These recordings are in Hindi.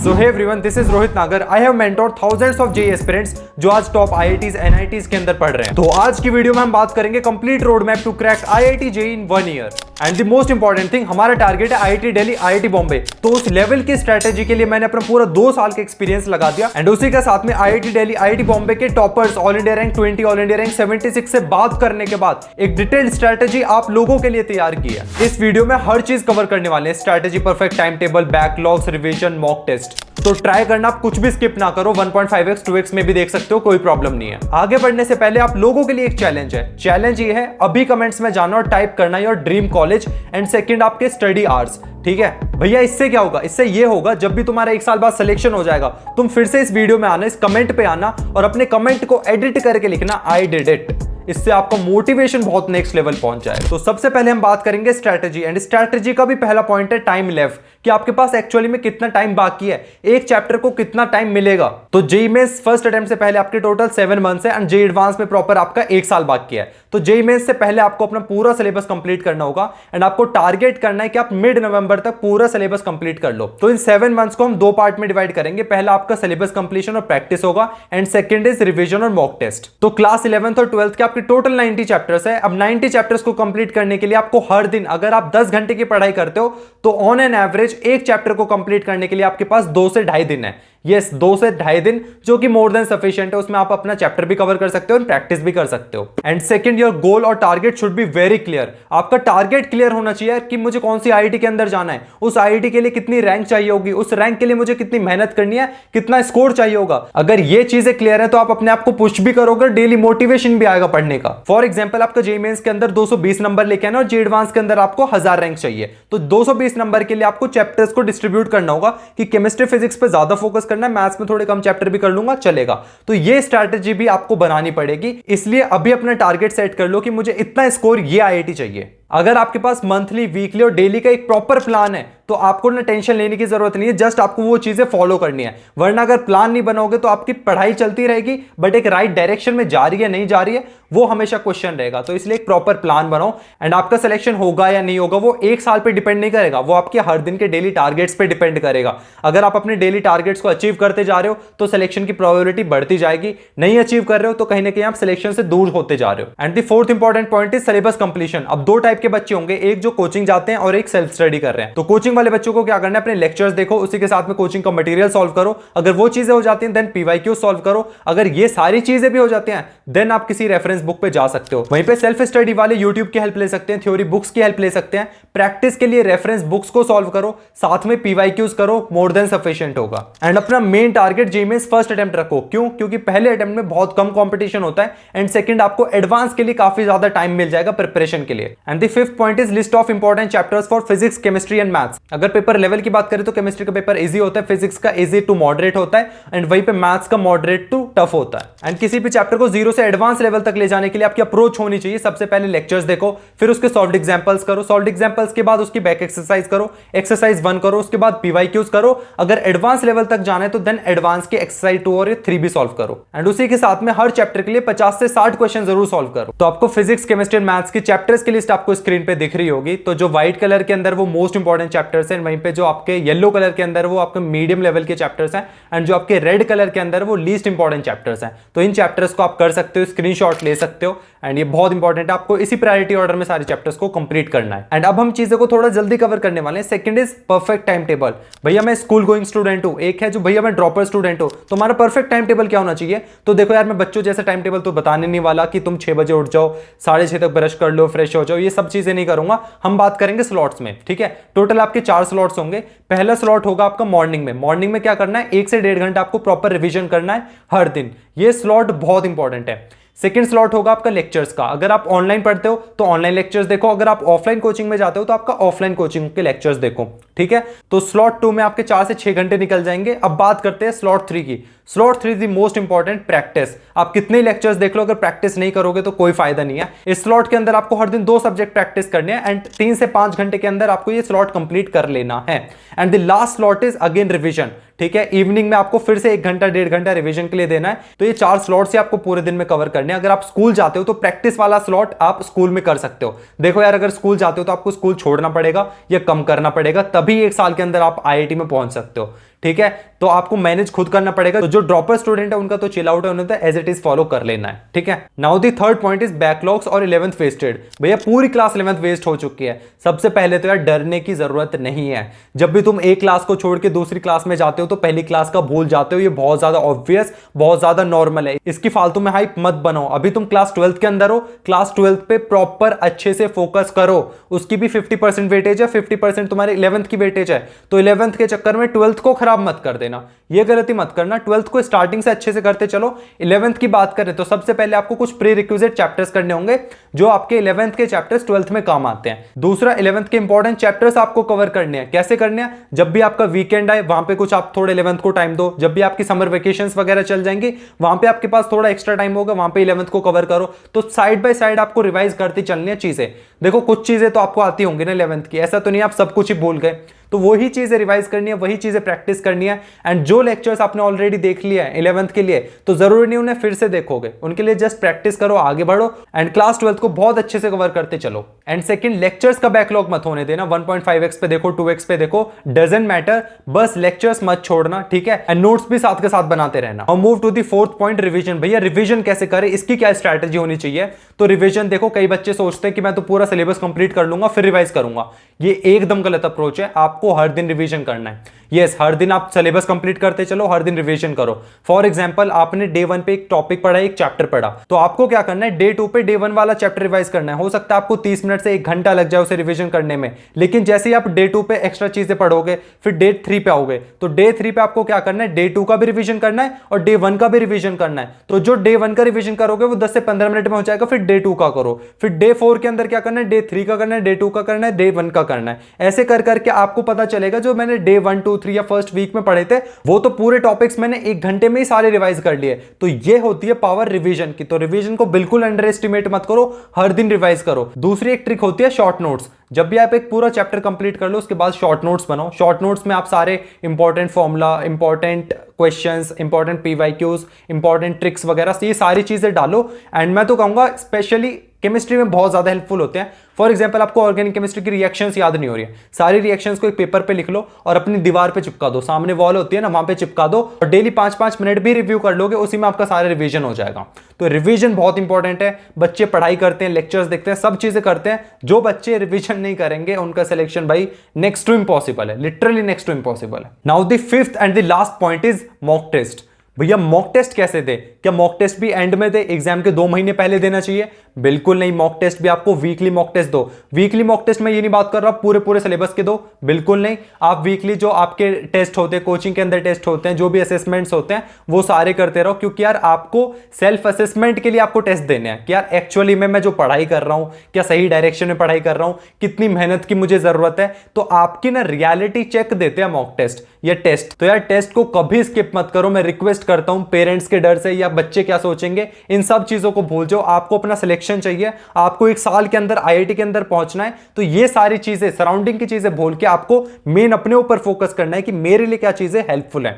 So hey everyone, this is Rohit नागर. I have mentored thousands of JEE aspirants जो आज टॉप IITs, NITs के अंदर पढ़ रहे हैं. तो आज की वीडियो में हम बात करेंगे complete road map to crack IIT JEE in 1 year. And the most important thing, हमारा टारगेट है IIT दिल्ली, IIT बॉम्बे. तो उस लेवल की स्ट्रेटेजी के लिए मैंने अपना पूरा 2 साल का एक्सपीरियंस लगा दिया एंड उसी के साथ में IIT दिल्ली, IIT बॉम्बे के toppers, all India rank 20, all India rank 76 से बात करने के बाद एक डिटेल्ड स्ट्रेटेजी आप लोगों के लिए तैयार की है. इस वीडियो में हर चीज कवर करने वाले हैं, strategy, perfect time table, backlogs, revision, mock test. तो ट्राई करना, आप कुछ भी स्किप ना करो. 1.5x 2x में भी देख सकते हो, कोई प्रॉब्लम नहीं है. आगे बढ़ने से पहले आप लोगों के लिए एक चैलेंज है. चैलेंज ये है, अभी कमेंट्स में जाना और टाइप करना your dream college and second आपके स्टडी आवर्स. ठीक है भैया, इससे क्या होगा? इससे ये होगा, जब भी तुम्हारा 1 साल बाद सिलेक्शन हो जाएगा, तुम फिर से इस वीडियो में आना, इस कमेंट पे आना और अपने कमेंट को एडिट करके लिखना आई डिड इट. इससे आपका मोटिवेशन बहुत नेक्स्ट लेवल पहुंच जाए. तो सबसे पहले हम बात करेंगे स्ट्रैटेजी. एंड स्ट्रैटेजी का भी पहला पॉइंट है टाइम लेफ्ट, कि आपके पास एक्चुअली में कितना टाइम बाकी है, एक चैप्टर को कितना टाइम मिलेगा. तो जेईई मेंस फर्स्ट अटेम्प्ट से पहले आपके टोटल 7 मंथ्स है एंड जेईई एडवांस में प्रॉपर आपका 1 साल बाकी है. तो जेईई मेंस से पहले आपको अपना पूरा सिलेबस कंप्लीट करना होगा एंड आपको टारगेट करना है कि आप मिड नवंबर तक पूरा सिलेबस कंप्लीट कर लो. तो इन 7 मंथ्स को हम 2 पार्ट में डिवाइड करेंगे. पहला आपका सिलेबस कंप्लीशन और प्रैक्टिस होगा एंड सेकंड इज रिवीजन और मॉक टेस्ट. तो क्लास 11th और 12th के आपके टोटल 90 चैप्टर्स है. अब 90 चैप्टर्स को कंप्लीट करने के लिए आपको हर दिन, अगर आप 10 घंटे की पढ़ाई करते हो तो ऑन एन एवरेज एक चैप्टर को कंप्लीट करने के लिए आपके पास 2 से ढाई दिन है. यस, 2 से ढाई दिन, जो कि मोर देन सफिशिएंट है. उसमें आप अपना चैप्टर भी कवर कर सकते हो और प्रैक्टिस भी कर सकते हो. एंड सेकंड, योर गोल और target should be very clear. आपका टारगेट क्लियर होना चाहिए कि मुझे कौन सी आईआईटी के अंदर जाना है, उस आईआईटी के लिए कितनी रैंक चाहिए होगी, उस रैंक के लिए मुझे कितनी मेहनत करनी है, कितना स्कोर चाहिए होगा. अगर ये चीजें क्लियर है तो आप अपने आप को पुश भी करोगे, डेली मोटिवेशन भी आएगा पढ़ने का. फॉर एग्जाम्पल, आपका जेईई मेंस के अंदर 220 नंबर लेके आना और जेईई एडवांस के अंदर आपको 1000 रैंक चाहिए. तो 220 नंबर के लिए आपको चैप्टर्स को डिस्ट्रीब्यूट करना होगा कि केमिस्ट्री फिजिक्स पे ज्यादा फोकस करना है, मैथ्स में थोड़े कम चैप्टर भी कर लूंगा चलेगा. तो ये स्ट्रैटेजी भी आपको बनानी पड़ेगी. इसलिए अभी अपना टारगेट सेट कर लो कि मुझे इतना स्कोर ये आईआईटी चाहिए. अगर आपके पास मंथली, वीकली और डेली का एक प्रॉपर प्लान है तो आपको ना टेंशन लेने की जरूरत नहीं है. जस्ट आपको वो चीजें फॉलो करनी है. वरना अगर प्लान नहीं बनाओगे तो आपकी पढ़ाई चलती रहेगी बट एक राइट डायरेक्शन में जा रही है नहीं जा रही है, वो हमेशा क्वेश्चन रहेगा. तो इसलिए एक प्रॉपर प्लान बनाओ एंड आपका सिलेक्शन होगा या नहीं होगा वो 1 साल पे डिपेंड नहीं करेगा, वो आपके हर दिन के डेली टारगेट्स पे डिपेंड करेगा. अगर आप अपने डेली टारगेट्स को अचीव करते जा रहे हो तो सिलेक्शन की प्रोबेबिलिटी बढ़ती जाएगी. नहीं अचीव कर रहे हो तो कहीं ना कहीं आप सिलेक्शन से दूर होते जा रहे हो. And the fourth important point is syllabus completion. अब 2 टाइप के बच्चे होंगे, एक जो कोचिंग जाते हैं और एक सेल्फ स्टडी कर रहे हैं. तो कोचिंग वाले बच्चों को क्या करना है, अपने लेक्चर्स देखो, उसी के साथ में कोचिंग का मटेरियल सॉल्व करो. अगर वो चीजें हो जाती हैं देन पीवाईक्यू सॉल्व करो. अगर ये सारी चीजें भी हो जाती हैं देन आप किसी रेफरेंस बुक पे जा सकते हो. वहीं पे सेल्फ स्टडी वाले यूट्यूब की हेल्प ले सकते हैं, थ्योरी बुक्स की हेल्प ले सकते हैं. प्रैक्टिस के लिए रेफरेंस बुक्स को सॉल्व करो, साथ में पीवाईक्यूज करो, मोर देन सफिशिएंट होगा. एंड अपना main target JEE mains first attempt रखो. क्यों? क्योंकि पहले अटेम्प्ट में बहुत कम कंपटीशन होता है एंड सेकंड आपको एडवांस के लिए काफी ज्यादा टाइम मिल जाएगा प्रिपरेशन के लिए. And the fifth point is list of important chapters for physics, chemistry and maths. अगर पेपर लेवल की बात करें तो केमिस्ट्री का पेपर इजी होता है, फिजिक्स का इजी टू मॉडरेट होता है एंड वहीं पे मैथ्स का मॉडरेट टू टफ होता है. एंड किसी भी चैप्टर को 0 से एडवांस लेवल तक ले जाने के लिए आपकी अप्रोच होनी चाहिए. सबसे पहले लेक्चर्स देखो, फिर उसके सॉल्व्ड एग्जांपल्स करो, सॉल्व्ड एग्जांपल्स के बाद उसकी बैक एक्सरसाइज करो, एक्सरसाइज 1 करो, उसके बाद पीवाईक्यूज करो. अगर एडवांस लेवल तक जाना है तो देन एडवांस की एक्सरसाइज 2 और 3 भी सॉल्व करो. एंड उसी के साथ में हर चैप्टर के लिए 50 से 60 क्वेश्चन जरूर सॉल्व करो. तो आपको फिजिक्स, केमिस्ट्री एंड मैथ्स की चैप्टर्स की लिस्ट आपको स्क्रीन पे दिख रही होगी. तो जो व्हाइट कलर के अंदर वो मोस्ट इंपॉर्टेंट चैप्टर्स हैं, वहीं पे जो आपके येलो कलर के अंदर वो आपके मीडियम लेवल के चैप्टर्स हैं एंड जो आपके रेड कलर के अंदर वो लीस्ट इंपॉर्टेंट चैप्टर्स हैं. तो इन चैप्टर्स को आप कर सकते हो, स्क्रीनशॉट ले सकते हो एंड ये बहुत इंपॉर्टेंट है. आपको इसी प्रायोरिटी ऑर्डर में सारे चैप्टर्स को कंप्लीट करना है. एंड अब हम चीजों को थोड़ा जल्दी कवर करने वाले हैं. Second is perfect time table. भैया मैं स्कूल गोइंग स्टूडेंट हूं, एक है जो भैया मैं ड्रॉपर स्टूडेंट हूं. तो हमारा परफेक्ट टाइम टेबल क्या होना चाहिए? तो देखो यार, मैं बच्चों जैसा टाइम टेबल तो बताने नहीं वाला कि तुम 6 बजे उठ जाओ, 6:30 तक ब्रश कर लो, फ्रेश हो जाओ, ये सब चीजें नहीं करूंगा. हम बात करेंगे स्लॉट्स में. ठीक है, टोटल आपके 4 स्लॉट्स होंगे. पहला स्लॉट होगा आपका मॉर्निंग में. मॉर्निंग में क्या करना है, 1 से 1.5 घंटा आपको प्रॉपर रिवीजन करना है हर दिन. ये स्लॉट बहुत इंपॉर्टेंट है. सेकंड स्लॉट होगा आपका लेक्चर्स का. अगर आप ऑनलाइन पढ़ते हो तो ऑनलाइन लेक्चर्स देखो, अगर आप ऑफलाइन कोचिंग में जाते हो तो आपका ऑफलाइन कोचिंग के लेक्चर्स देखो. ठीक है, तो स्लॉट 2 में आपके 4 से 6 घंटे निकल जाएंगे. अब बात करते हैं स्लॉट 3 की. Slot 3 the most important, practice. आप कितने लेक्चर्स देख लो, अगर प्रैक्टिस नहीं करोगे तो कोई फायदा नहीं है. इस स्लॉट के अंदर आपको हर दिन 2 सब्जेक्ट प्रैक्टिस करने हैं एंड 3 से 5 घंटे के अंदर आपको ये स्लॉट कंप्लीट कर लेना है. And the last slot is again revision. ठीक है, इवनिंग में आपको फिर से 1 घंटा 1.5 घंटा रिवीजन के लिए देना है. तो ये 4 स्लॉट्स ही आपको पूरे दिन में कवर करने हैं. अगर आप स्कूल जाते हो तो प्रैक्टिस वाला स्लॉट आप स्कूल में कर सकते हो. देखो यार, अगर स्कूल जाते हो तो आपको स्कूल छोड़ना पड़ेगा या कम करना पड़ेगा, तभी 1 साल के अंदर आप आईआईटी में पहुंच सकते हो. ठीक है, तो आपको मैनेज खुद करना पड़ेगा। तो जो ड्रॉपर स्टूडेंट है उनका तो चिल आउट है, उन्हें तो एज इट इज फॉलो कर लेना है, ठीक है। Now the third point is backlogs और 11th वेस्टेड। भैया पूरी क्लास 11th वेस्ट हो चुकी है। सबसे पहले तो यार डरने की जरूरत नहीं है। जब भी तुम एक क्लास को छोड़ के दूसरी क्लास में जाते हो तो पहली क्लास का भूल जाते हो, ये बहुत ज्यादा ऑब्वियस, बहुत ज्यादा नॉर्मल है। इसकी फालतू में हाइप मत बनाओ। अभी तुम क्लास 12th के अंदर हो, क्लास 12th पे प्रॉपर अच्छे से फोकस करो। उसकी भी 50% वेटेज है, 50% तुम्हारे 11th की वेटेज है। तो 11th के चक्कर में 12th को खराब मत कर देना, ये गलती मत करना। 12th को स्टार्टिंग से अच्छे से करते चलो। 11th की बात करें तो सबसे पहले आपको कुछ प्री रिक्विजिट चैप्टर्स करने होंगे जो आपके 11th के चैप्टर्स 12th में काम आते हैं। दूसरा, 11th के इंपॉर्टेंट चैप्टर्स आपको कवर करने हैं। कैसे करने हैं? जब भी आपका वीकेंड आए वहां पे कुछ आप थोड़े 11th को टाइम दो। जब भी आपकी समर वेकेशंस वगैरह चल जाएंगे वहां पे आपके पास थोड़ा एक्स्ट्रा टाइम होगा, वहां पे 11th को कवर करो। तो साइड बाय साइड आपको रिवाइज करती चलनी है चीजें। देखो कुछ चीजें तो आपको आती होंगी ना 11th की, ऐसा तो नहीं आप सब कुछ ही भूल गए। तो वही चीजें रिवाइज करनी है, वही चीजें प्रैक्टिस करनी है। एंड जो लेक्चर्स आपने ऑलरेडी देख लिया है 11th के लिए, तो जरूरी नहीं उन्हें फिर से देखोगे, उनके लिए जस्ट प्रैक्टिस करो, आगे बढ़ो एंड क्लास 12th को बहुत अच्छे से कवर करते चलो। एंड सेकंड, लेक्चर्स का बैकलॉग मत होने देना। 1.5x पे देखो, 2x पे देखो, डजंट मैटर, बस लेक्चर्स मत छोड़ना, ठीक है। एंड नोट्स भी साथ के साथ बनाते रहना। और move to the fourth point, revision. भैया रिवीजन कैसे करें, इसकी क्या स्ट्रैटेजी होनी चाहिए? तो रिवीजन देखो, कई बच्चे सोचते हैं कि मैं तो पूरा सिलेबस कंप्लीट कर लूंगा फिर रिवाइज करूंगा। ये एकदम गलत अप्रोच है। आपको हर दिन रिवीजन करना है। यस, हर दिन आप सिलेबस कंप्लीट करते चलो, हर दिन रिवीजन करो। फॉर एग्जांपल, आपने डे 1 पे एक टॉपिक पढ़ा, एक चैप्टर पढ़ा, तो आपको क्या करना है, डे 2 पे डे 1 वाला चैप्टर रिवाइज करना है। हो सकता है आपको 30 मिनट से 1 घंटा लग जाए उसे रिवीजन करने में, लेकिन जैसे ही आप डे 2 पे एक्स्ट्रा चीजें पढ़ोगे फिर डे 3 पे आओगे, तो डे 3 पे आपको क्या करना है, डे 2 का भी रिवीजन करना है और डे 1 का भी रिवीजन करना है। तो जो डे 1 का रिवीजन करोगे वो 10 से 15 मिनट में हो जाएगा, फिर डे 2 का करो, फिर डे 4 के अंदर क्या करना है, डे 3 का करना है, डे 2 का करना है, डे 1 का करना है। ऐसे कर करके आपको पता चलेगा जो मैंने डे 1, 2, 3 या फर्स्ट वीक में पढ़े थे वो तो पूरे टॉपिक्स मैंने 1 घंटे में ही सारे रिवाइज कर लिए। तो ये होती है पावर रिवीजन की। तो रिवीजन को बिल्कुल अंडर एस्टिमेट मत करो, हर दिन रिवाइज करो। दूसरी एक ट्रिक होती है शॉर्ट नोट्स। जब भी आप एक पूरा चैप्टर कंप्लीट कर लो उसके बाद शॉर्ट नोट्स बनाओ। शॉर्ट नोट्स में आप सारे important formula, important questions, important PYQs, important tricks वगैरह ये सारी चीजें डालो। एंड मैं तो कहूंगा स्पेशली केमिस्ट्री में बहुत ज्यादा हेल्पफुल होते हैं। फॉर एग्जांपल, आपको ऑर्गेनिक केमिस्ट्री की रिएक्शंस याद नहीं हो रही है, सारी रिएक्शंस को एक पेपर पे लिख लो और अपनी दीवार पे चिपका दो, सामने वॉल होती है ना वहां पे चिपका दो, और डेली 5-5 मिनट भी रिव्यू कर लोगे, उसी में आपका सारा रिवीजन हो जाएगा। तो रिवीजन बहुत इंपॉर्टेंट है। बच्चे पढ़ाई करते हैं, लेक्चर्स देखते हैं, सब चीजें करते हैं, जो बच्चे रिवीजन नहीं करेंगे उनका सिलेक्शन भाई नेक्स्ट टू इम्पॉसिबल है, लिटरली नेक्स्ट टू इम्पॉसिबल है। Now the fifth and the last point is mock test. भैया मॉक टेस्ट कैसे दे? क्या मॉक टेस्ट भी एंड में दे, एग्जाम के 2 महीने पहले देना चाहिए? बिल्कुल नहीं। मॉक टेस्ट भी आपको वीकली मॉक टेस्ट दो। वीकली मॉक टेस्ट में ये नहीं बात कर रहा पूरे सिलेबस के दो, बिल्कुल नहीं। आप वीकली जो आपके टेस्ट होते हैं, कोचिंग के अंदर टेस्ट होते हैं, जो भी असेसमेंट्स होते हैं वो सारे करते रहो, क्योंकि यार आपको सेल्फ असेसमेंट के लिए आपको टेस्ट देने हैं कि यार एक्चुअली मैं जो पढ़ाई कर रहा हूं क्या सही डायरेक्शन में पढ़ाई कर रहा हूं, कितनी मेहनत की मुझे जरूरत है। तो आपकी ना रियलिटी चेक देते हैं मॉक टेस्ट, ये टेस्ट। तो यार टेस्ट को कभी स्किप मत करो, मैं रिक्वेस्ट करता हूं। पेरेंट्स के डर से या बच्चे क्या सोचेंगे इन सब चीजों को भूल जाओ। आपको अपना सिलेक्शन चाहिए, आपको 1 साल के अंदर आईआईटी के अंदर पहुंचना है, तो ये सारी चीजें, सराउंडिंग की चीजें भूल के आपको मेन अपने ऊपर फोकस करना है कि मेरे लिए क्या चीजें हेल्पफुल है,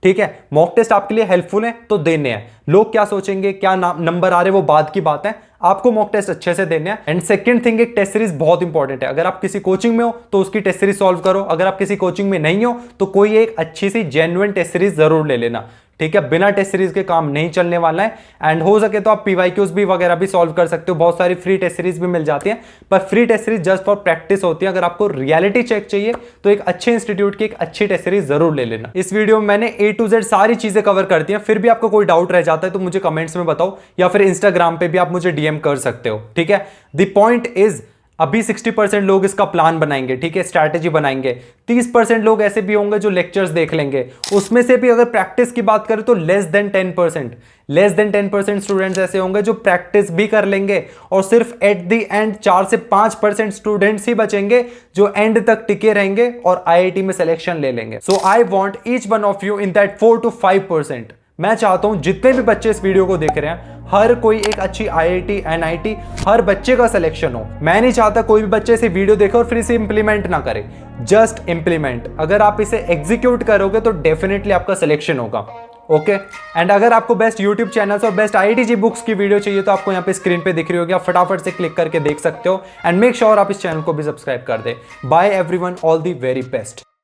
ठीक है। मॉक टेस्ट आपके लिए हेल्पफुल है तो देने हैं। लोग क्या सोचेंगे, क्या नंबर आ रहे, वो बाद की बात है। आपको मॉक टेस्ट अच्छे से देने हैं। एंड सेकंड थिंग, एक टेस्ट सीरीज बहुत इंपॉर्टेंट है। अगर आप किसी कोचिंग में हो तो उसकी टेस्ट सीरीज सॉल्व करो। अगर आप किसी कोचिंग में नहीं हो तो कोई एक अच्छी सी जेन्युइन टेस्ट सीरीज जरूर ले लेना, ठीक है। बिना टेस्ट सीरीज के काम नहीं चलने वाला है। एंड हो सके तो आप पीवाईक्यूज भी वगैरह भी सॉल्व कर सकते हो, बहुत सारी फ्री टेस्ट सीरीज भी मिल जाती है, पर free test series just for practice होती है। अगर आपको रियलिटी चेक चाहिए तो एक अच्छे इंस्टीट्यूट की एक अच्छी टेस्ट सीरीज जरूर ले लेना। इस वीडियो में मैंने A to Z सारी चीजें कवर कर दी हैं। फिर भी आपको कोई डाउट रह जाता है तो मुझे कमेंट्स में बताओ, या फिर इंस्टाग्राम पे भी आप मुझे DM कर सकते हो, ठीक है। द पॉइंट इज अभी 60% लोग इसका प्लान बनाएंगे, ठीक है, स्ट्रैटेजी बनाएंगे। 30% लोग ऐसे भी होंगे जो लेक्चर्स देख लेंगे। उसमें से भी अगर प्रैक्टिस की बात करें तो लेस देन 10% स्टूडेंट्स ऐसे होंगे जो प्रैक्टिस भी कर लेंगे, और सिर्फ एट द एंड 4 से 5% स्टूडेंट्स ही बचेंगे जो एंड तक टिके रहेंगे और आईआईटी में सिलेक्शन ले लेंगे। So I want each one of you in that 4 to 5%। मैं चाहता हूं जितने भी बच्चे इस वीडियो को देख रहे हैं, हर कोई एक अच्छी आईआईटी, एनआईटी, हर बच्चे का सिलेक्शन हो। मैं नहीं चाहता कोई भी बच्चे इसे वीडियो देखे और फिर इसे इंप्लीमेंट ना करे। Just implement. अगर आप इसे एग्जीक्यूट करोगे तो डेफिनेटली आपका सिलेक्शन होगा, ओके। एंड अगर आपको बेस्ट यूट्यूब चैनल्स और बेस्ट आईआईटी बुक्स की वीडियो चाहिए तो आपको यहाँ पे स्क्रीन पे दिख रही होगी, आप फटाफट से क्लिक करके देख सकते हो। एंड मेक श्योर आप इस चैनल को भी सब्सक्राइब कर दे। Bye everyone, all the very best.